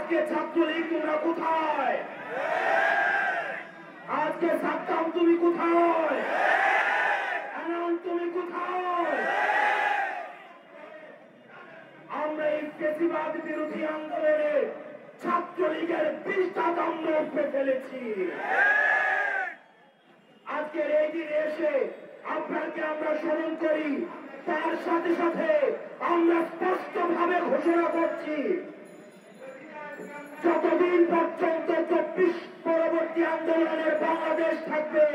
আজকে ছাত্রলীগ তোমরা কোথায়? আজকে সাদ্দাম তুমি কোথায়? আনাম তুমি কোথায়? আমরা এই ফ্যাসিবাদ বিরোধী আন্দোলনে ছাত্রলীগের 20টা দণ্ড উপরে ফেলেছি। আজকের এই দিনে এসে আপনাকে আমরা স্মরণ করি, তার সাথে সাথে আমরা স্পষ্টভাবে ঘোষণা করছি, যতদিন পর্যন্ত 24 পরবর্তী আন্দোলনের বাংলাদেশ থাকবে,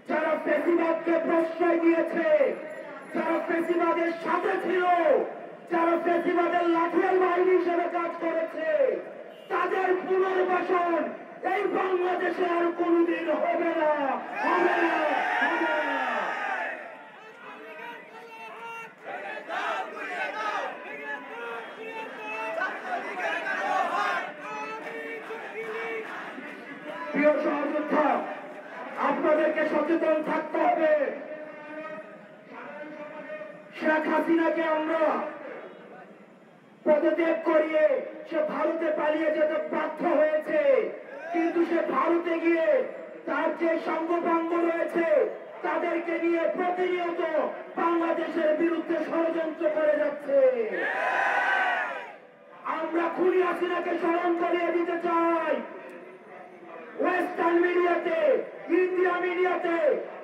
যারা ফ্যাসিবাদকে প্রশ্রয় দিয়েছে, যারা ফ্যাসিবাদের সাথে ছিল, যারা ফ্যাসিবাদের লাঠিয়াল বাহিনী হিসেবে কাজ করেছে, তাদের পুনর্বাসন এই বাংলাদেশে আর কোনদিন হবে না, হবে না, হবে না। প্রিয় সহযোদ্ধা, আপনাদেরকে সচেতন থাকতে হবে। শেখ হাসিনাকে আমরা পদত্যাগ করিয়ে সে ভারতে পালিয়ে যেতে বাধ্য হয়েছে, কিন্তু সে ভারতে গিয়ে তার যে সঙ্গপাঙ্গ রয়েছে তাদেরকে নিয়ে প্রতিনিয়ত বাংলাদেশের বিরুদ্ধে ষড়যন্ত্র করে যাচ্ছে। আমরা খুনি হাসিনাকে স্মরণ করিয়ে দিতে চাই। ওয়েস্টার্ন মিডিয়াতে, ইন্ডিয়া মিডিয়াতে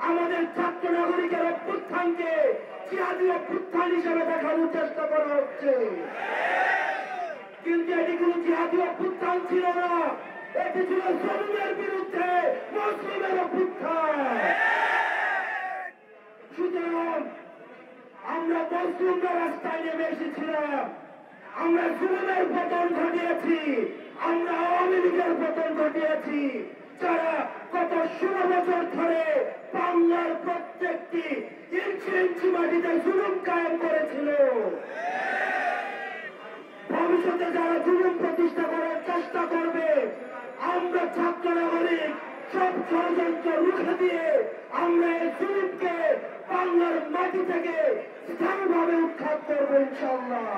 আমাদের ছাত্র নাগরিকের অভ্যুত্থানকে জিহাদি অভ্যুত্থান হিসেবে দেখানোর চেষ্টা করা হচ্ছে, কিন্তু এটি কোন জিহাদি অভ্যুত্থান ছিল না, এটি ছিল জুলুমের বিরুদ্ধে মুসলিমের অভ্যুত্থান। সুতরাং আমরা মুসলিমরা রাস্তায় নেমে এসেছিলাম, আমরা জুলুমের পতন ঘটিয়েছি, আমরা আওয়ামী লীগের পতন ঘটিয়েছি, যারা গত 16 বছর ধরে বাংলার প্রত্যেকটি ইঞ্চি ইঞ্চি মাটিতে জুলুম কায়েম করেছিল। ভবিষ্যতে যারা জুলুম প্রতিষ্ঠা করার চেষ্টা করবে, আমরা ছাত্র নাগরিক সব ষড়যন্ত্র রুখে দিয়ে আমরা এই জুলুমকে বাংলার মাটি থেকে স্থায়ীভাবে উৎখাত করবো ইনশাআল্লাহ।